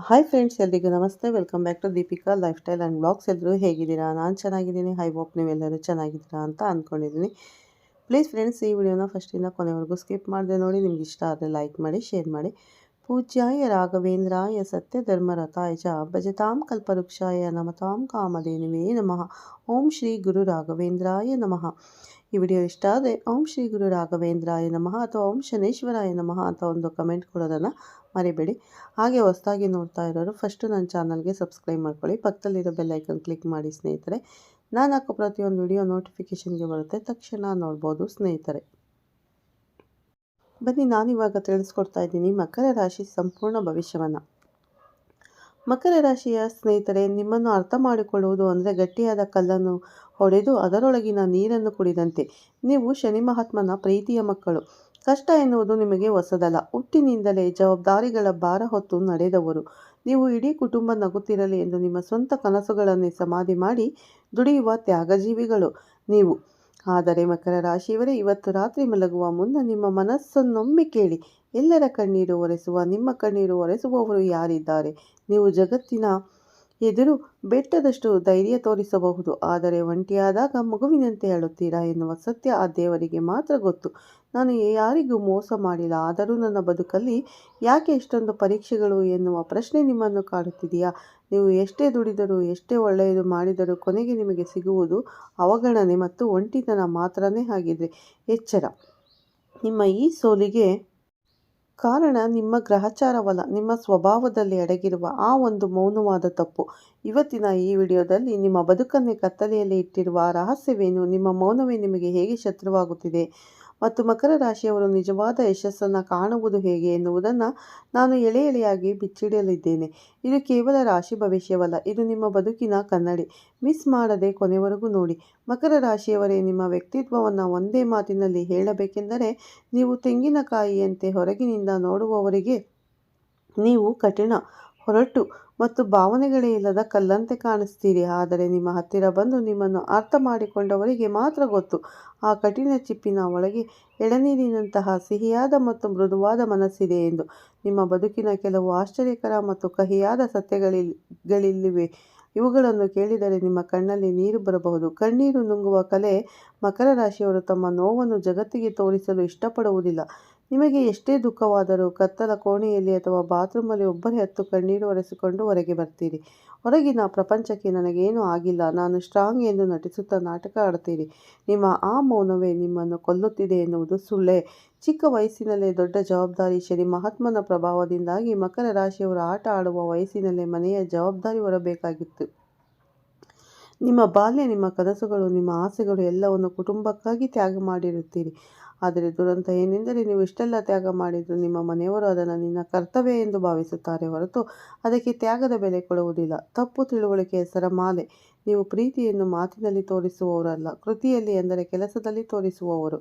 Hi friends, ಎಲ್ರಿಗೂ ನಮಸ್ತೆ. Welcome back to Deepika lifestyle and blogs. ಎಲ್ಲರೂ ಹೇಗಿದ್ದೀರಾ? ನಾನು ಚೆನ್ನಾಗಿದ್ದೀನಿ. ಐ ಹೋಪ್ ನೀವೆಲ್ಲರೂ ಚೆನ್ನಾಗಿದ್ದೀರಾ ಅಂತ ಅಂದ್ಕೊಂಡಿದ್ದೀನಿ. ಪ್ಲೀಸ್ ಫ್ರೆಂಡ್ಸ್, ಈ ವಿಡಿಯೋನ ಫಸ್ಟಿಂದ ಕೊನೆವರೆಗೂ ಸ್ಕಿಪ್ ಮಾಡದೆ ನೋಡಿ. ನಿಮ್ಗೆ ಇಷ್ಟ ಆದರೆ ಲೈಕ್ ಮಾಡಿ, ಶೇರ್ ಮಾಡಿ. ಪೂಜ್ಯಾಯ ರಾಘವೇಂದ್ರಾಯ ಸತ್ಯಧರ್ಮರತಾಯ ಚ ಭಜತಾಂ ಕಲ್ಪವೃಕ್ಷಾಯ ನಮತಾಂ ಕಾಮಧೇನುವೇ ನಮಃ. ಓಂ ಶ್ರೀ ಗುರು ರಾಘವೇಂದ್ರಾಯ ನಮಃ. ಈ ವಿಡಿಯೋ ಇಷ್ಟ ಆದರೆ ಓಂ ಶ್ರೀ ಗುರು ರಾಘವೇಂದ್ರಾಯ ನಮಃ ಅಥವಾ ಓಂ ಶನೇಶ್ವರಾಯ ನಮಃ ಅಂತ ಒಂದು ಕಮೆಂಟ್ ಕೊಡೋದನ್ನು ಮರಿಬೇಡಿ. ಹಾಗೆ ಹೊಸದಾಗಿ ನೋಡ್ತಾ ಇರೋರು ಫಸ್ಟು ನನ್ನ ಚಾನಲ್ಗೆ ಸಬ್ಸ್ಕ್ರೈಬ್ ಮಾಡ್ಕೊಳ್ಳಿ. ಪಕ್ಕದಲ್ಲಿರೋ ಬೆಲ್ ಐಕನ್ ಕ್ಲಿಕ್ ಮಾಡಿ ಸ್ನೇಹಿತರೆ. ನಾನು ಹಾಕೋ ಪ್ರತಿಯೊಂದು ವಿಡಿಯೋ ನೋಟಿಫಿಕೇಷನ್ಗೆ ಬರುತ್ತೆ, ತಕ್ಷಣ ನೋಡ್ಬೋದು ಸ್ನೇಹಿತರೆ. ಬನ್ನಿ, ನಾನಿವಾಗ ತಿಳಿಸ್ಕೊಡ್ತಾ ಇದ್ದೀನಿ ಮಕರ ರಾಶಿ ಸಂಪೂರ್ಣ ಭವಿಷ್ಯವನ್ನು. ಮಕರ ರಾಶಿಯ ಸ್ನೇಹಿತರೆ, ನಿಮ್ಮನ್ನು ಅರ್ಥ ಮಾಡಿಕೊಳ್ಳುವುದು ಅಂದರೆ ಗಟ್ಟಿಯಾದ ಕಲ್ಲನ್ನು ಹೊಡೆದು ಅದರೊಳಗಿನ ನೀರನ್ನು ಕುಡಿದಂತೆ. ನೀವು ಶನಿ ಮಹಾತ್ಮನ ಪ್ರೀತಿಯ ಮಕ್ಕಳು. ಕಷ್ಟ ಎನ್ನುವುದು ನಿಮಗೆ ಹೊಸದಲ್ಲ. ಹುಟ್ಟಿನಿಂದಲೇ ಜವಾಬ್ದಾರಿಗಳ ಭಾರ ಹೊತ್ತು ನಡೆದವರು ನೀವು. ಇಡೀ ಕುಟುಂಬ ನಗುತ್ತಿರಲಿ ಎಂದು ನಿಮ್ಮ ಸ್ವಂತ ಕನಸುಗಳನ್ನೇ ಸಮಾಧಿ ಮಾಡಿ ದುಡಿಯುವ ತ್ಯಾಗಜೀವಿಗಳು ನೀವು. ಆದರೆ ಮಕರ ರಾಶಿಯವರೇ, ಇವತ್ತು ರಾತ್ರಿ ಮಲಗುವ ಮುನ್ನ ನಿಮ್ಮ ಮನಸ್ಸನ್ನೊಮ್ಮೆ ಕೇಳಿ. ಎಲ್ಲರ ಕಣ್ಣೀರು ಒರೆಸುವ ನಿಮ್ಮ ಕಣ್ಣೀರು ಒರೆಸುವವರು ಯಾರಿದ್ದಾರೆ? ನೀವು ಜಗತ್ತಿನ ಎದುರು ಬೆಟ್ಟದಷ್ಟು ಧೈರ್ಯ ತೋರಿಸಬಹುದು, ಆದರೆ ಒಂಟಿಯಾದಾಗ ಮಗುವಿನಂತೆ ಅಳುತ್ತೀರಾ ಎನ್ನುವ ಸತ್ಯ ಆ ದೇವರಿಗೆ ಮಾತ್ರ ಗೊತ್ತು. ನಾನು ಯಾರಿಗೂ ಮೋಸ ಮಾಡಿಲ್ಲ, ಆದರೂ ನನ್ನ ಬದುಕಲ್ಲಿ ಯಾಕೆ ಇಷ್ಟೊಂದು ಪರೀಕ್ಷೆಗಳು ಎನ್ನುವ ಪ್ರಶ್ನೆ ನಿಮ್ಮನ್ನು ಕಾಡುತ್ತಿದೆಯಾ? ನೀವು ಎಷ್ಟೇ ದುಡಿದರೂ, ಎಷ್ಟೇ ಒಳ್ಳೆಯದು ಮಾಡಿದರೂ ಕೊನೆಗೆ ನಿಮಗೆ ಸಿಗುವುದು ಅವಗಣನೆ ಮತ್ತು ಒಂಟಿತನ ಮಾತ್ರನೇ. ಆಗಿದ್ರೆ ಎಚ್ಚರ. ನಿಮ್ಮ ಈ ಸೋಲಿಗೆ ಕಾರಣ ನಿಮ್ಮ ಗ್ರಹಚಾರವಲ್ಲ, ನಿಮ್ಮ ಸ್ವಭಾವದಲ್ಲಿ ಅಡಗಿರುವ ಆ ಒಂದು ಮೌನವಾದ ತಪ್ಪು. ಇವತ್ತಿನ ಈ ವಿಡಿಯೋದಲ್ಲಿ ನಿಮ್ಮ ಬದುಕನ್ನೇ ಕತ್ತಲೆಯಲ್ಲಿ ಇಟ್ಟಿರುವ ರಹಸ್ಯವೇನು, ನಿಮ್ಮ ಮೌನವೇ ನಿಮಗೆ ಹೇಗೆ ಶತ್ರುವಾಗುತ್ತಿದೆ ಮತ್ತು ಮಕರ ರಾಶಿಯವರು ನಿಜವಾದ ಯಶಸ್ಸನ್ನು ಕಾಣುವುದು ಹೇಗೆ ಎನ್ನುವುದನ್ನು ನಾನು ಎಳೆ ಎಳೆಯಾಗಿ ಬಿಚ್ಚಿಡಲಿದ್ದೇನೆ. ಇದು ಕೇವಲ ರಾಶಿ ಭವಿಷ್ಯವಲ್ಲ, ಇದು ನಿಮ್ಮ ಬದುಕಿನ ಕನ್ನಡಿ. ಮಿಸ್ ಮಾಡದೆ ಕೊನೆವರೆಗೂ ನೋಡಿ. ಮಕರ ರಾಶಿಯವರೇ, ನಿಮ್ಮ ವ್ಯಕ್ತಿತ್ವವನ್ನು ಒಂದೇ ಮಾತಿನಲ್ಲಿ ಹೇಳಬೇಕೆಂದರೆ, ನೀವು ತೆಂಗಿನಕಾಯಿಯಂತೆ ಹೊರಗಿನಿಂದ ನೋಡುವವರಿಗೆ ನೀವು ಕಠಿಣ, ಹೊರಟು ಮತ್ತು ಭಾವನೆಗಳೇ ಇಲ್ಲದ ಕಲ್ಲಂತೆ ಕಾಣಿಸ್ತೀರಿ. ಆದರೆ ನಿಮ್ಮ ಹತ್ತಿರ ಬಂದು ನಿಮ್ಮನ್ನು ಅರ್ಥ ಮಾಡಿಕೊಂಡವರಿಗೆ ಮಾತ್ರ ಗೊತ್ತು, ಆ ಕಠಿಣ ಚಿಪ್ಪಿನ ಒಳಗೆ ಎಳನೀರಿನಂತಹ ಸಿಹಿಯಾದ ಮತ್ತು ಮೃದುವಾದ ಮನಸ್ಸಿದೆ ಎಂದು. ನಿಮ್ಮ ಬದುಕಿನ ಕೆಲವು ಆಶ್ಚರ್ಯಕರ ಮತ್ತು ಕಹಿಯಾದ ಸತ್ಯಗಳಿವೆ. ಇವುಗಳನ್ನು ಕೇಳಿದರೆ ನಿಮ್ಮ ಕಣ್ಣಲ್ಲಿ ನೀರು ಬರಬಹುದು. ಕಣ್ಣೀರು ನುಂಗುವ ಕಲೆ. ಮಕರ ರಾಶಿಯವರು ತಮ್ಮ ನೋವನ್ನು ಜಗತ್ತಿಗೆ ತೋರಿಸಲು ಇಷ್ಟಪಡುವುದಿಲ್ಲ. ನಿಮಗೆ ಎಷ್ಟೇ ದುಃಖವಾದರೂ ಕತ್ತಲ ಕೋಣೆಯಲ್ಲಿ ಅಥವಾ ಬಾತ್ರೂಮಲ್ಲಿ ಒಬ್ಬರೇ ಹತ್ತು ಕಣ್ಣೀರು ಒರೆಸಿಕೊಂಡು ಹೊರಗೆ ಬರ್ತೀರಿ. ಹೊರಗಿನ ಪ್ರಪಂಚಕ್ಕೆ ನನಗೇನೂ ಆಗಿಲ್ಲ, ನಾನು ಸ್ಟ್ರಾಂಗ್ ಎಂದು ನಟಿಸುತ್ತಾ ನಾಟಕ ಆಡ್ತೀರಿ. ನಿಮ್ಮ ಆ ಮೌನವೇ ನಿಮ್ಮನ್ನು ಕೊಲ್ಲುತ್ತಿದೆ ಎನ್ನುವುದು ಸುಳ್ಳೇ. ಚಿಕ್ಕ ವಯಸ್ಸಿನಲ್ಲೇ ದೊಡ್ಡ ಜವಾಬ್ದಾರಿ. ಶನಿ ಮಹಾತ್ಮನ ಪ್ರಭಾವದಿಂದಾಗಿ ಮಕರ ರಾಶಿಯವರು ಆಟ ಆಡುವ ವಯಸ್ಸಿನಲ್ಲೇ ಮನೆಯ ಜವಾಬ್ದಾರಿ ಹೊರಬೇಕಾಗಿತ್ತು. ನಿಮ್ಮ ಬಾಲ್ಯ, ನಿಮ್ಮ ಕನಸುಗಳು, ನಿಮ್ಮ ಆಸೆಗಳು ಎಲ್ಲವನ್ನು ಕುಟುಂಬಕ್ಕಾಗಿ ತ್ಯಾಗ ಮಾಡಿರುತ್ತೀರಿ. ಆದರೆ ದುರಂತ ಏನೆಂದರೆ, ನೀವು ಇಷ್ಟೆಲ್ಲ ತ್ಯಾಗ ಮಾಡಿದರೂ ನಿಮ್ಮ ಮನೆಯವರು ಅದನ್ನು ನಿನ್ನ ಕರ್ತವ್ಯ ಎಂದು ಭಾವಿಸುತ್ತಾರೆ ಹೊರತು ಅದಕ್ಕೆ ತ್ಯಾಗದ ಬೆಲೆ ಕೊಡುವುದಿಲ್ಲ. ತಪ್ಪು ತಿಳುವಳಿಕೆಯ ಸರಮಾಲೆ. ನೀವು ಪ್ರೀತಿಯನ್ನು ಮಾತಿನಲ್ಲಿ ತೋರಿಸುವವರಲ್ಲ, ಕೃತಿಯಲ್ಲಿ ಎಂದರೆ ಕೆಲಸದಲ್ಲಿ ತೋರಿಸುವವರು.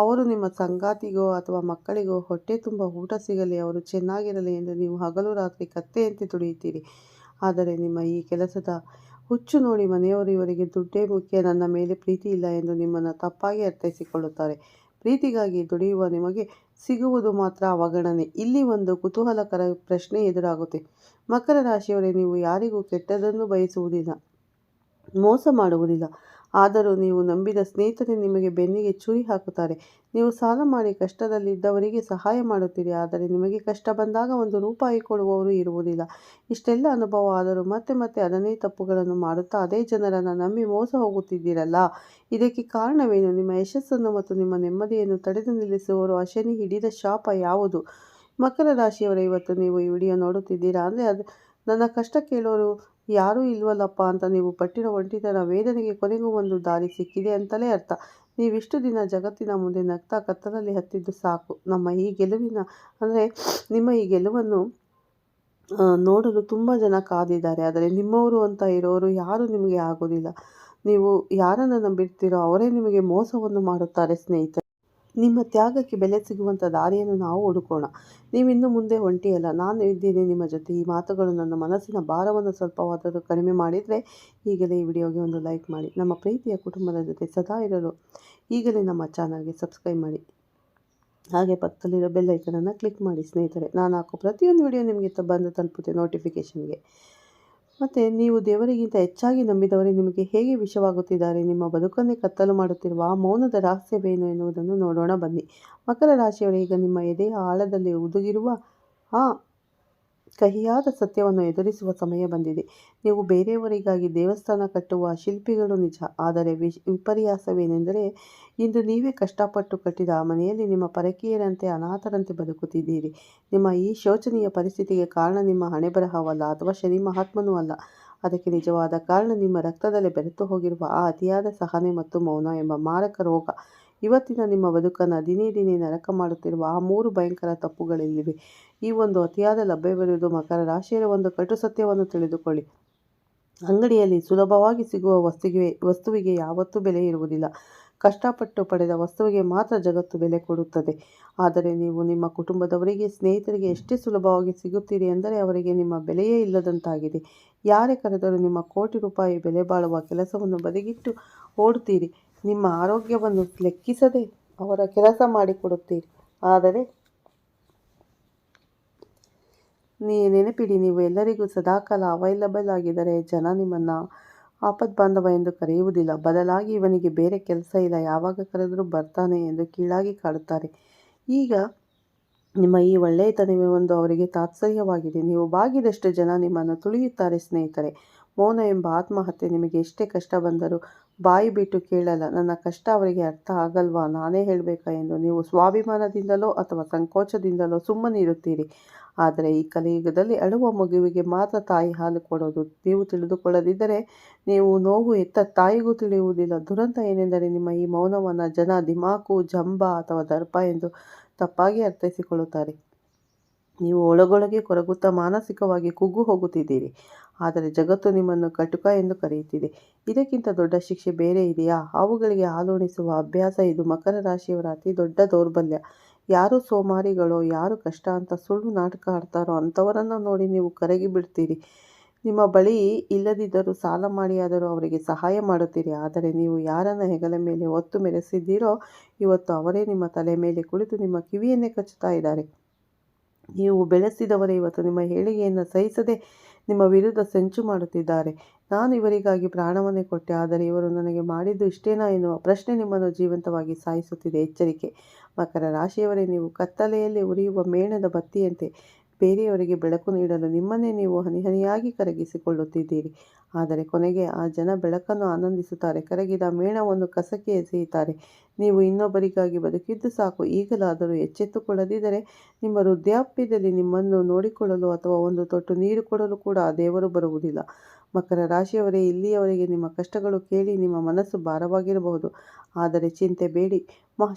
ಅವರು ನಿಮ್ಮ ಸಂಗಾತಿಗೋ ಅಥವಾ ಮಕ್ಕಳಿಗೋ ಹೊಟ್ಟೆ ತುಂಬ ಊಟ ಸಿಗಲಿ, ಅವರು ಚೆನ್ನಾಗಿರಲಿ ಎಂದು ನೀವು ಹಗಲು ರಾತ್ರಿ ಕತ್ತೆಯಂತೆ ದುಡಿಯುತ್ತೀರಿ. ಆದರೆ ನಿಮ್ಮ ಈ ಕೆಲಸದ ಹುಚ್ಚು ನೋಡಿ ಮನೆಯವರು ಇವರಿಗೆ ದುಡ್ಡೇ ಮುಖ್ಯ, ನನ್ನ ಮೇಲೆ ಪ್ರೀತಿ ಇಲ್ಲ ಎಂದು ನಿಮ್ಮನ್ನು ತಪ್ಪಾಗಿ ಅರ್ಥೈಸಿಕೊಳ್ಳುತ್ತಾರೆ. ಪ್ರೀತಿಗಾಗಿ ದುಡಿಯುವ ನಿಮಗೆ ಸಿಗುವುದು ಮಾತ್ರ ಅವಗಣನೆ. ಇಲ್ಲಿ ಒಂದು ಕುತೂಹಲಕರ ಪ್ರಶ್ನೆ ಎದುರಾಗುತ್ತೆ. ಮಕರ ರಾಶಿಯವರೇ, ನೀವು ಯಾರಿಗೂ ಕೆಟ್ಟದನ್ನು ಬಯಸುವುದಿಲ್ಲ, ಮೋಸ ಮಾಡುವುದಿಲ್ಲ. ಆದರೂ ನೀವು ನಂಬಿದ ಸ್ನೇಹಿತರೆ ನಿಮಗೆ ಬೆನ್ನಿಗೆ ಚೂರಿ ಹಾಕುತ್ತಾರೆ. ನೀವು ಸಾಲ ಮಾಡಿ ಕಷ್ಟದಲ್ಲಿದ್ದವರಿಗೆ ಸಹಾಯ ಮಾಡುತ್ತೀರಿ, ಆದರೆ ನಿಮಗೆ ಕಷ್ಟ ಬಂದಾಗ ಒಂದು ರೂಪಾಯಿ ಕೊಡುವವರು ಇರುವುದಿಲ್ಲ. ಇಷ್ಟೆಲ್ಲ ಅನುಭವ ಆದರೂ ಮತ್ತೆ ಮತ್ತೆ ಅದನ್ನೇ ತಪ್ಪುಗಳನ್ನು ಮಾಡುತ್ತಾ ಅದೇ ಜನರನ್ನು ನಂಬಿ ಮೋಸ ಹೋಗುತ್ತಿದ್ದೀರಲ್ಲ, ಇದಕ್ಕೆ ಕಾರಣವೇನು? ನಿಮ್ಮ ಯಶಸ್ಸನ್ನು ಮತ್ತು ನಿಮ್ಮ ನೆಮ್ಮದಿಯನ್ನು ತಡೆದು ನಿಲ್ಲಿಸುವವರು ಆ ಶನಿ ಹಿಡಿದ ಶಾಪ ಯಾವುದು? ಮಕರ ರಾಶಿಯವರೇ, ಇವತ್ತು ನೀವು ಈ ವಿಡಿಯೋ ನೋಡುತ್ತಿದ್ದೀರಾ ಅಂದರೆ ನನ್ನ ಕಷ್ಟ ಕೇಳೋರು ಯಾರೂ ಇಲ್ವಲ್ಲಪ್ಪ ಅಂತ ನೀವು ಪಟ್ಟಿರೋ ಒಂಟಿತನ ವೇದನೆಗೆ ಕೊನೆಗೂ ಒಂದು ದಾರಿ ಸಿಕ್ಕಿದೆ ಅಂತಲೇ ಅರ್ಥ. ನೀವಿಷ್ಟು ದಿನ ಜಗತ್ತಿನ ಮುಂದೆ ನಗ್ತಾ ಕತ್ತಲಲ್ಲಿ ಹತ್ತಿದ್ದು ಸಾಕು. ನಿಮ್ಮ ಈ ಗೆಲುವನ್ನು ನೋಡಲು ತುಂಬ ಜನ ಕಾದಿದ್ದಾರೆ. ಆದರೆ ನಿಮ್ಮವರು ಅಂತ ಇರೋರು ಯಾರೂ ನಿಮಗೆ ಆಗೋದಿಲ್ಲ. ನೀವು ಯಾರನ್ನು ನಂಬಿರ್ತೀರೋ ಅವರೇ ನಿಮಗೆ ಮೋಸವನ್ನು ಮಾಡುತ್ತಾರೆ ಸ್ನೇಹಿತರೆ. ನಿಮ್ಮ ತ್ಯಾಗಕ್ಕೆ ಬೆಲೆ ಸಿಗುವಂಥ ದಾರಿಯನ್ನು ನಾವು ಹುಡುಕೋಣ. ನೀವಿನ್ನು ಮುಂದೆ ಒಂಟಿಯಲ್ಲ, ನಾನು ಇದ್ದೀನಿ ನಿಮ್ಮ ಜೊತೆ. ಈ ಮಾತುಗಳು ನನ್ನ ಮನಸ್ಸಿನ ಭಾರವನ್ನು ಸ್ವಲ್ಪವಾದರೂ ಕಡಿಮೆ ಮಾಡಿದರೆ ಈಗಲೇ ಈ ವಿಡಿಯೋಗೆ ಒಂದು ಲೈಕ್ ಮಾಡಿ. ನಮ್ಮ ಪ್ರೀತಿಯ ಕುಟುಂಬದ ಜೊತೆ ಸದಾ ಇರಲು ಈಗಲೇ ನಮ್ಮ ಚಾನಲ್ಗೆ ಸಬ್ಸ್ಕ್ರೈಬ್ ಮಾಡಿ. ಹಾಗೆ ಪಕ್ಕದಲ್ಲಿರೋ ಬೆಲ್ ಐಕನನ್ನು ಕ್ಲಿಕ್ ಮಾಡಿ ಸ್ನೇಹಿತರೆ. ನಾನು ಹಾಕೋ ಪ್ರತಿಯೊಂದು ವಿಡಿಯೋ ನಿಮಗೆ ಬಂದು ತಲುಪುತ್ತೆ ನೋಟಿಫಿಕೇಷನ್ಗೆ. ಮತ್ತು ನೀವು ದೇವರಿಗಿಂತ ಹೆಚ್ಚಾಗಿ ನಂಬಿದವರೇ ನಿಮಗೆ ಹೇಗೆ ವಿಷವಾಗುತ್ತಿದ್ದಾರೆ? ನಿಮ್ಮ ಬದುಕನ್ನೇ ಕತ್ತಲು ಮಾಡುತ್ತಿರುವ ಆ ಮೌನದ ರಹಸ್ಯವೇನು ಎನ್ನುವುದನ್ನು ನೋಡೋಣ ಬನ್ನಿ. ಮಕರ ರಾಶಿಯವರೇ, ಈಗ ನಿಮ್ಮ ಎದೆಯ ಆಳದಲ್ಲಿ ಹುದುಗಿರುವ ಆ ಕಹಿಯಾದ ಸತ್ಯವನ್ನು ಎದುರಿಸುವ ಸಮಯ ಬಂದಿದೆ. ನೀವು ಬೇರೆಯವರಿಗಾಗಿ ದೇವಸ್ಥಾನ ಕಟ್ಟುವ ಶಿಲ್ಪಿಗಳು ನಿಜ, ಆದರೆ ವಿಪರ್ಯಾಸವೇನೆಂದರೆ ಇಂದು ನೀವೇ ಕಷ್ಟಪಟ್ಟು ಕಟ್ಟಿದ ಆ ಮನೆಯಲ್ಲಿ ನಿಮ್ಮ ಪರಕೀಯರಂತೆ ಅನಾಥರಂತೆ ಬದುಕುತ್ತಿದ್ದೀರಿ. ನಿಮ್ಮ ಈ ಶೋಚನೀಯ ಪರಿಸ್ಥಿತಿಗೆ ಕಾರಣ ನಿಮ್ಮ ಹಣೆಬರಹವಲ್ಲ ಅಥವಾ ಶನಿ ಮಹಾತ್ಮನೂ ಅಲ್ಲ. ಅದಕ್ಕೆ ನಿಜವಾದ ಕಾರಣ ನಿಮ್ಮ ರಕ್ತದಲ್ಲೇ ಬೆರೆತು ಹೋಗಿರುವ ಆ ಅತಿಯಾದ ಸಹನೆ ಮತ್ತು ಮೌನ ಎಂಬ ಮಾರಕ ರೋಗ. ಇವತ್ತಿನ ನಿಮ್ಮ ಬದುಕನ್ನು ದಿನೇ ದಿನೇ ನರಕ ಮಾಡುತ್ತಿರುವ ಆ 3 ಭಯಂಕರ ತಪ್ಪುಗಳಿಲ್ಲಿವೆ. ಈ ಒಂದು ಅತಿಯಾದ ಲಭ್ಯವಿರುವುದು ಮಕರ ರಾಶಿಯರ ಒಂದು ಕಟು ಸತ್ಯವನ್ನು ತಿಳಿದುಕೊಳ್ಳಿ. ಅಂಗಡಿಯಲ್ಲಿ ಸುಲಭವಾಗಿ ಸಿಗುವ ವಸ್ತುವಿಗೆ ಯಾವತ್ತೂ ಬೆಲೆ ಇರುವುದಿಲ್ಲ. ಕಷ್ಟಪಟ್ಟು ಪಡೆದ ವಸ್ತುವಿಗೆ ಮಾತ್ರ ಜಗತ್ತು ಬೆಲೆ ಕೊಡುತ್ತದೆ. ಆದರೆ ನೀವು ನಿಮ್ಮ ಕುಟುಂಬದವರಿಗೆ, ಸ್ನೇಹಿತರಿಗೆ ಎಷ್ಟೇ ಸುಲಭವಾಗಿ ಸಿಗುತ್ತೀರಿ ಎಂದರೆ ಅವರಿಗೆ ನಿಮ್ಮ ಬೆಲೆಯೇ ಇಲ್ಲದಂತಾಗಿದೆ. ಯಾರೇ ಕರೆದರೂ ನಿಮ್ಮ ಕೋಟಿ ರೂಪಾಯಿ ಬೆಲೆ ಬಾಳುವ ಕೆಲಸವನ್ನು ಬದಿಗಿಟ್ಟು ಓಡುತ್ತೀರಿ. ನಿಮ್ಮ ಆರೋಗ್ಯವನ್ನು ಲೆಕ್ಕಿಸದೆ ಅವರ ಕೆಲಸ ಮಾಡಿಕೊಡುತ್ತೀರಿ. ಆದರೆ ನೆನಪಿಡಿ, ನೀವು ಎಲ್ಲರಿಗೂ ಸದಾಕಾಲ ಅವೈಲಬಲ್ ಆಗಿದ್ದರೆ ಜನ ನಿಮ್ಮನ್ನು ಆಪದ್ಬಾಂಧವ ಎಂದು ಕರೆಯುವುದಿಲ್ಲ. ಬದಲಾಗಿ ಇವನಿಗೆ ಬೇರೆ ಕೆಲಸ ಇಲ್ಲ, ಯಾವಾಗ ಕರೆದರೂ ಬರ್ತಾನೆ ಎಂದು ಕೀಳಾಗಿ ಕಾಡುತ್ತಾರೆ. ಈಗ ನಿಮ್ಮ ಈ ಒಳ್ಳೆಯತನವೇ ಒಂದು ಅವರಿಗೆ ತಾತ್ಸರ್ಯವಾಗಿದೆ. ನೀವು ಬಾಗಿದಷ್ಟು ಜನ ನಿಮ್ಮನ್ನು ತುಳಿಯುತ್ತಾರೆ ಸ್ನೇಹಿತರೆ. ಮೌನ ಎಂಬ ಆತ್ಮಹತ್ಯೆ. ನಿಮಗೆ ಎಷ್ಟೇ ಕಷ್ಟ ಬಂದರೂ ಬಾಯಿ ಬಿಟ್ಟು ಕೇಳಲ್ಲ. ನನ್ನ ಕಷ್ಟ ಅವರಿಗೆ ಅರ್ಥ ಆಗಲ್ವಾ, ನಾನೇ ಹೇಳಬೇಕಾ ಎಂದು ನೀವು ಸ್ವಾಭಿಮಾನದಿಂದಲೋ ಅಥವಾ ಸಂಕೋಚದಿಂದಲೋ ಸುಮ್ಮನಿರುತ್ತೀರಿ. ಆದರೆ ಈ ಕಲಿಯುಗದಲ್ಲಿ ಅಳುವ ಮಗುವಿಗೆ ಮಾತ್ರ ತಾಯಿ ಹಾಲು ಕೊಡೋದು ನೀವು ತಿಳಿದುಕೊಳ್ಳದಿದ್ದರೆ ನೀವು ನೋವು ಎತ್ತ ತಾಯಿಗೂ ತಿಳಿಯುವುದಿಲ್ಲ. ದುರಂತ ಏನೆಂದರೆ ನಿಮ್ಮ ಈ ಮೌನವನ್ನು ಜನ ದಿಮಾಕು, ಜಂಬ ಅಥವಾ ದರ್ಪ ಎಂದು ತಪ್ಪಾಗಿ ಅರ್ಥೈಸಿಕೊಳ್ಳುತ್ತಾರೆ. ನೀವು ಒಳಗೊಳಗೆ ಕೊರಗುತ್ತಾ ಮಾನಸಿಕವಾಗಿ ಕುಗ್ಗು ಹೋಗುತ್ತಿದ್ದೀರಿ. ಆದರೆ ಜಗತ್ತು ನಿಮ್ಮನ್ನು ಕಟುಕ ಎಂದು ಕರೆಯುತ್ತಿದೆ. ಇದಕ್ಕಿಂತ ದೊಡ್ಡ ಶಿಕ್ಷೆ ಬೇರೆ ಇದೆಯಾ? ಹಾವುಗಳಿಗೆ ಹಾಲುಣಿಸುವ ಅಭ್ಯಾಸ ಇದು ಮಕರ ರಾಶಿಯವರ ಅತಿ ದೊಡ್ಡ ದೌರ್ಬಲ್ಯ. ಯಾರು ಸೋಮಾರಿಗಳೋ, ಯಾರು ಕಷ್ಟ ಅಂತ ಸುಳ್ಳು ನಾಟಕ ಆಡ್ತಾರೋ ಅಂಥವರನ್ನು ನೋಡಿ ನೀವು ಕರಗಿ ಬಿಡ್ತೀರಿ. ನಿಮ್ಮ ಬಳಿ ಇಲ್ಲದಿದ್ದರೂ ಸಾಲ ಮಾಡಿಯಾದರೂ ಅವರಿಗೆ ಸಹಾಯ ಮಾಡುತ್ತೀರಿ. ಆದರೆ ನೀವು ಯಾರನ್ನು ಹೆಗಲ ಮೇಲೆ ಹೊತ್ತು ಮೆರೆಸಿದ್ದೀರೋ ಇವತ್ತು ಅವರೇ ನಿಮ್ಮ ತಲೆ ಮೇಲೆ ಕುಳಿತು ನಿಮ್ಮ ಕಿವಿಯನ್ನೇ ಕಚ್ಚುತ್ತಾ ಇದ್ದಾರೆ. ನೀವು ಬೆಳೆಸಿದವರೇ ಇವತ್ತು ನಿಮ್ಮ ಏಳಿಗೆಯನ್ನು ಸಹಿಸದೆ ನಿಮ್ಮ ವಿರುದ್ಧ ಸಂಚು ಮಾಡುತ್ತಿದ್ದಾರೆ. ನಾನು ಇವರಿಗಾಗಿ ಪ್ರಾಣವನ್ನೇ ಕೊಟ್ಟೆ, ಆದರೆ ಇವರು ನನಗೆ ಮಾಡಿದ್ದು ಇಷ್ಟೇನಾ ಎನ್ನುವ ಪ್ರಶ್ನೆ ನಿಮ್ಮನ್ನು ಜೀವಂತವಾಗಿ ಸಾಯಿಸುತ್ತಿದೆ. ಎಚ್ಚರಿಕೆ ಮಕರ ರಾಶಿಯವರೇ, ನೀವು ಕತ್ತಲೆಯಲ್ಲಿ ಉರಿಯುವ ಮೇಣದ ಬತ್ತಿಯಂತೆ ಬೇರೆಯವರಿಗೆ ಬೆಳಕು ನೀಡಲು ನಿಮ್ಮನ್ನೇ ನೀವು ಹನಿಹನಿಯಾಗಿ ಕರಗಿಸಿಕೊಳ್ಳುತ್ತಿದ್ದೀರಿ. ಆದರೆ ಕೊನೆಗೆ ಆ ಜನ ಬೆಳಕನ್ನು ಆನಂದಿಸುತ್ತಾರೆ, ಕರಗಿದ ಮೇಣವನ್ನು ಕಸಕ್ಕೆ ಎಸೆಯುತ್ತಾರೆ. ನೀವು ಇನ್ನೊಬ್ಬರಿಗಾಗಿ ಬದುಕಿದ್ದು ಸಾಕು. ಈಗಲಾದರೂ ಎಚ್ಚೆತ್ತುಕೊಳ್ಳದಿದ್ದರೆ ನಿಮ್ಮ ವೃದ್ಧಾಪ್ಯದಲ್ಲಿ ನಿಮ್ಮನ್ನು ನೋಡಿಕೊಳ್ಳಲು ಅಥವಾ ಒಂದು ತೊಟ್ಟು ನೀರು ಕೊಡಲು ಕೂಡ ದೇವರು ಬರುವುದಿಲ್ಲ. ಮಕರ ರಾಶಿಯವರೇ, ಇಲ್ಲಿಯವರೆಗೆ ನಿಮ್ಮ ಕಷ್ಟಗಳು ಕೇಳಿ ನಿಮ್ಮ ಮನಸ್ಸು ಭಾರವಾಗಿರಬಹುದು. ಆದರೆ ಚಿಂತೆ ಬೇಡಿ.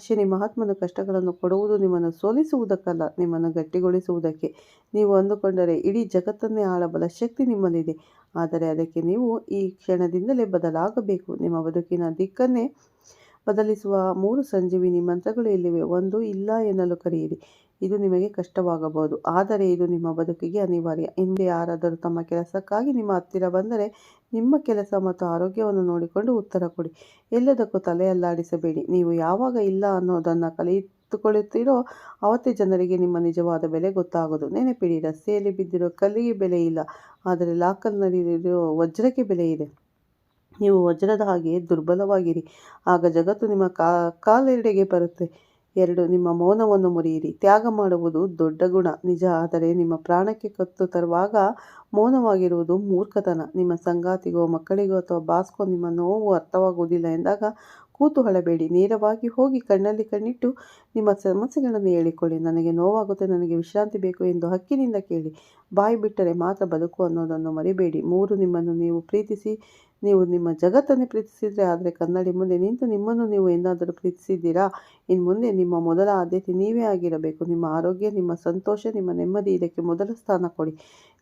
ಶನಿ ಮಹಾತ್ಮನು ಕಷ್ಟಗಳನ್ನು ಕೊಡುವುದು ನಿಮ್ಮನ್ನು ಸೋಲಿಸುವುದಕ್ಕಲ್ಲ, ನಿಮ್ಮನ್ನು ಗಟ್ಟಿಗೊಳಿಸುವುದಕ್ಕೆ. ನೀವು ಅಂದುಕೊಂಡರೆ ಇಡೀ ಜಗತ್ತನ್ನೇ ಆಳಬಲ್ಲ ಶಕ್ತಿ ನಿಮ್ಮಲ್ಲಿದೆ. ಆದರೆ ಅದಕ್ಕೆ ನೀವು ಈ ಕ್ಷಣದಿಂದಲೇ ಬದಲಾಗಬೇಕು. ನಿಮ್ಮ ಬದುಕಿನ ದಿಕ್ಕನ್ನೇ ಬದಲಿಸುವ 3 ಸಂಜೀವಿನಿ ಮಂತ್ರಗಳು ಇಲ್ಲಿವೆ. 1. ಇಲ್ಲ ಎನ್ನಲು ಕರೆಯಿರಿ. ಇದು ನಿಮಗೆ ಕಷ್ಟವಾಗಬಹುದು, ಆದರೆ ಇದು ನಿಮ್ಮ ಬದುಕಿಗೆ ಅನಿವಾರ್ಯ. ಹಿಂದೆ ಯಾರಾದರೂ ತಮ್ಮ ಕೆಲಸಕ್ಕಾಗಿ ನಿಮ್ಮ ಹತ್ತಿರ ಬಂದರೆ ನಿಮ್ಮ ಕೆಲಸ ಮತ್ತು ಆರೋಗ್ಯವನ್ನು ನೋಡಿಕೊಂಡು ಉತ್ತರ ಕೊಡಿ. ಎಲ್ಲದಕ್ಕೂ ತಲೆ ಅಲ್ಲಾಡಿಸಬೇಡಿ. ನೀವು ಯಾವಾಗ ಇಲ್ಲ ಅನ್ನೋದನ್ನು ಕಲಿತುಕೊಳ್ಳುತ್ತೀರೋ ಅವತ್ತೇ ಜನರಿಗೆ ನಿಮ್ಮ ನಿಜವಾದ ಬೆಲೆ ಗೊತ್ತಾಗೋದು. ನೆನಪಿಡಿ, ರಸ್ತೆಯಲ್ಲಿ ಬಿದ್ದಿರೋ ಕಲ್ಲಿಗೆ ಬೆಲೆ ಇಲ್ಲ, ಆದರೆ ಲಾಕರ್ನಲ್ಲಿರೋ ವಜ್ರಕ್ಕೆ ಬೆಲೆ ಇದೆ. ನೀವು ವಜ್ರದ ಹಾಗೆ ದುರ್ಬಲವಾಗಿರಿ, ಆಗ ಜಗತ್ತು ನಿಮ್ಮ ಕಾಲೆಡೆಗೆ ಬರುತ್ತೆ. 2. ನಿಮ್ಮ ಮೌನವನ್ನು ಮುರಿಯಿರಿ. ತ್ಯಾಗ ಮಾಡುವುದು ದೊಡ್ಡ ಗುಣ ನಿಜ, ಆದರೆ ನಿಮ್ಮ ಪ್ರಾಣಕ್ಕೆ ಕತ್ತು ತರುವಾಗ ಮೌನವಾಗಿರುವುದು ಮೂರ್ಖತನ. ನಿಮ್ಮ ಸಂಗಾತಿಗೋ, ಮಕ್ಕಳಿಗೋ ಅಥವಾ ಬಾಸ್ಗೋ ನಿಮ್ಮ ನೋವು ಅರ್ಥವಾಗುವುದಿಲ್ಲ ಎಂದಾಗ ಕೂತು ಅಳಬೇಡಿ. ನೇರವಾಗಿ ಹೋಗಿ ಕಣ್ಣಲ್ಲಿ ಕಣ್ಣಿಟ್ಟು ನಿಮ್ಮ ಸಮಸ್ಯೆಗಳನ್ನು ಹೇಳಿಕೊಳ್ಳಿ. ನನಗೆ ನೋವಾಗುತ್ತೆ, ನನಗೆ ವಿಶ್ರಾಂತಿ ಬೇಕು ಎಂದು ಹಕ್ಕಿನಿಂದ ಕೇಳಿ. ಬಾಯಿ ಬಿಟ್ಟರೆ ಮಾತ್ರ ಬದುಕು ಅನ್ನೋದನ್ನು ಮರಿಬೇಡಿ. 3. ನಿಮ್ಮನ್ನು ನೀವು ಪ್ರೀತಿಸಿ. ನೀವು ನಿಮ್ಮ ಜಗತ್ತನ್ನೇ ಪ್ರೀತಿಸಿದರೆ, ಆದರೆ ಕನ್ನಡಿ ಮುಂದೆ ನಿಂತು ನಿಮ್ಮನ್ನು ನೀವು ಎಂದಾದರೂ ಪ್ರೀತಿಸಿದ್ದೀರಾ? ಇನ್ನು ಮುಂದೆ ನಿಮ್ಮ ಮೊದಲ ಆದ್ಯತೆ ನೀವೇ ಆಗಿರಬೇಕು. ನಿಮ್ಮ ಆರೋಗ್ಯ, ನಿಮ್ಮ ಸಂತೋಷ, ನಿಮ್ಮ ನೆಮ್ಮದಿ, ಇದಕ್ಕೆ ಮೊದಲ ಸ್ಥಾನ ಕೊಡಿ.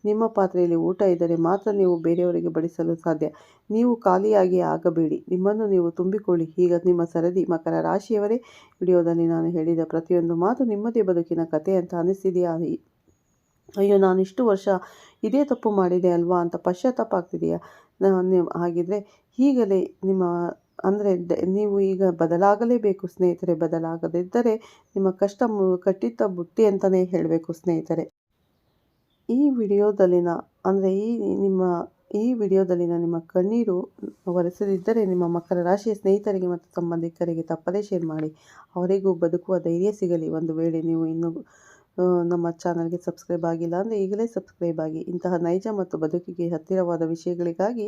ನಿಮ್ಮ ಪಾತ್ರೆಯಲ್ಲಿ ಊಟ ಇದ್ದರೆ ಮಾತ್ರ ನೀವು ಬೇರೆಯವರಿಗೆ ಬಡಿಸಲು ಸಾಧ್ಯ. ನೀವು ಖಾಲಿಯಾಗಿ ಆಗಬೇಡಿ, ನಿಮ್ಮನ್ನು ನೀವು ತುಂಬಿಕೊಳ್ಳಿ. ಈಗ ನಿಮ್ಮ ಸರದಿ. ಮಕರ ರಾಶಿಯವರೇ, ವಿಡಿಯೋದಲ್ಲಿ ನಾನು ಹೇಳಿದ ಪ್ರತಿಯೊಂದು ಮಾತು ನಿಮ್ಮದೇ ಬದುಕಿನ ಕತೆ ಅಂತ ಅನಿಸಿದೆಯಾ? ಅಯ್ಯೋ, ನಾನು ಇಷ್ಟು ವರ್ಷ ಇದೇ ತಪ್ಪು ಮಾಡಿದೆ ಅಲ್ವಾ ಅಂತ ಪಶ್ಚಾತ್ತಾಪ ಆಗ್ತಿದೆಯಾ? ಹಾಗಿದ್ರೆ ಈಗಲೇ ನಿಮ್ಮ ಅಂದರೆ ನೀವು ಈಗ ಬದಲಾಗಲೇಬೇಕು ಸ್ನೇಹಿತರೆ. ಬದಲಾಗದಿದ್ದರೆ ನಿಮ್ಮ ಕಷ್ಟ ಕಟ್ಟಿಟ್ಟ ಬುತ್ತಿ ಅಂತಲೇ ಹೇಳಬೇಕು ಸ್ನೇಹಿತರೆ. ಈ ವಿಡಿಯೋದಲ್ಲಿನ ಅಂದರೆ ಈ ವಿಡಿಯೋದಲ್ಲಿನ ನಿಮ್ಮ ಕಣ್ಣೀರು ಒರೆಸದಿದ್ದರೆ ನಿಮ್ಮ ಮಕರ ರಾಶಿಯ ಸ್ನೇಹಿತರಿಗೆ ಮತ್ತು ಸಂಬಂಧಿಕರಿಗೆ ತಪ್ಪದೇ ಶೇರ್ ಮಾಡಿ. ಅವರಿಗೂ ಬದುಕುವ ಧೈರ್ಯ ಸಿಗಲಿ. ಒಂದು ವೇಳೆ ನೀವು ಇನ್ನೂ ನಮ್ಮ ಚಾನಲ್ಗೆ ಸಬ್ಸ್ಕ್ರೈಬ್ ಆಗಿಲ್ಲ ಅಂದರೆ ಈಗಲೇ ಸಬ್ಸ್ಕ್ರೈಬ್ ಆಗಿ. ಇಂತಹ ನೈಜ ಮತ್ತು ಬದುಕಿಗೆ ಹತ್ತಿರವಾದ ವಿಷಯಗಳಿಗಾಗಿ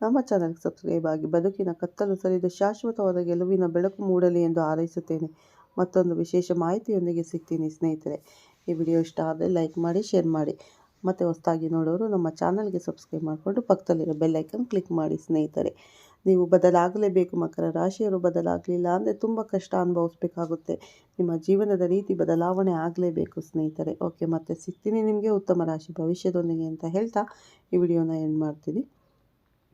ನಮ್ಮ ಚಾನಲ್ಗೆ ಸಬ್ಸ್ಕ್ರೈಬ್ ಆಗಿ. ಬದುಕಿನ ಕತ್ತಲು ಸರಿದು ಶಾಶ್ವತವಾದ ಗೆಲುವಿನ ಬೆಳಕು ಮೂಡಲಿ ಎಂದು ಹಾರೈಸುತ್ತೇನೆ. ಮತ್ತೊಂದು ವಿಶೇಷ ಮಾಹಿತಿಯೊಂದಿಗೆ ಸಿಗ್ತೀನಿ ಸ್ನೇಹಿತರೆ. ಈ ವಿಡಿಯೋ ಇಷ್ಟ ಆದರೆ ಲೈಕ್ ಮಾಡಿ, ಶೇರ್ ಮಾಡಿ. ಮತ್ತು ಹೊಸದಾಗಿ ನೋಡೋರು ನಮ್ಮ ಚಾನಲ್ಗೆ ಸಬ್ಸ್ಕ್ರೈಬ್ ಮಾಡಿಕೊಂಡು ಪಕ್ಕದಲ್ಲಿರೋ ಬೆಲ್ ಐಕನ್ ಕ್ಲಿಕ್ ಮಾಡಿ ಸ್ನೇಹಿತರೆ. ನೀವು ಬದಲಾಗಲೇಬೇಕು. ಮಕರ ರಾಶಿಯವರು ಬದಲಾಗಲಿಲ್ಲ ಅಂದರೆ ತುಂಬ ಕಷ್ಟ ಅನುಭವಿಸ್ಬೇಕಾಗುತ್ತೆ. ನಿಮ್ಮ ಜೀವನದ ರೀತಿ ಬದಲಾವಣೆ ಆಗಲೇಬೇಕು ಸ್ನೇಹಿತರೆ. ಓಕೆ, ಮತ್ತೆ ಸಿಗ್ತೀನಿ ನಿಮಗೆ ಉತ್ತಮ ರಾಶಿ ಭವಿಷ್ಯದೊಂದಿಗೆ ಅಂತ ಹೇಳ್ತಾ ಈ ವಿಡಿಯೋನ ಎಂಡ್ ಮಾಡ್ತೀನಿ.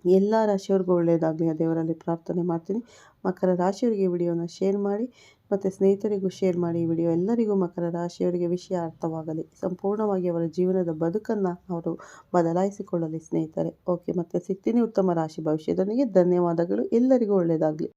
ಎಲ್ಲ ರಾಶಿಯವ್ರಿಗೂ ಒಳ್ಳೆಯದಾಗಲಿ ಆ ದೇವರಲ್ಲಿ ಪ್ರಾರ್ಥನೆ ಮಾಡ್ತೀನಿ. ಮಕರ ರಾಶಿಯವರಿಗೆ ವಿಡಿಯೋನ ಶೇರ್ ಮಾಡಿ ಮತ್ತು ಸ್ನೇಹಿತರಿಗೂ ಶೇರ್ ಮಾಡಿ. ಈ ವಿಡಿಯೋ ಎಲ್ಲರಿಗೂ ಮಕರ ರಾಶಿಯವರಿಗೆ ವಿಷಯ ಅರ್ಥವಾಗಲಿ, ಸಂಪೂರ್ಣವಾಗಿ ಅವರ ಜೀವನದ ಬದುಕನ್ನು ಅವರು ಬದಲಾಯಿಸಿಕೊಳ್ಳಲಿ ಸ್ನೇಹಿತರೆ. ಓಕೆ, ಮತ್ತೆ ಸಿಗ್ತೀನಿ ಉತ್ತಮ ರಾಶಿ ಭವಿಷ್ಯದೊಂದಿಗೆ. ಧನ್ಯವಾದಗಳು. ಎಲ್ಲರಿಗೂ ಒಳ್ಳೆಯದಾಗಲಿ.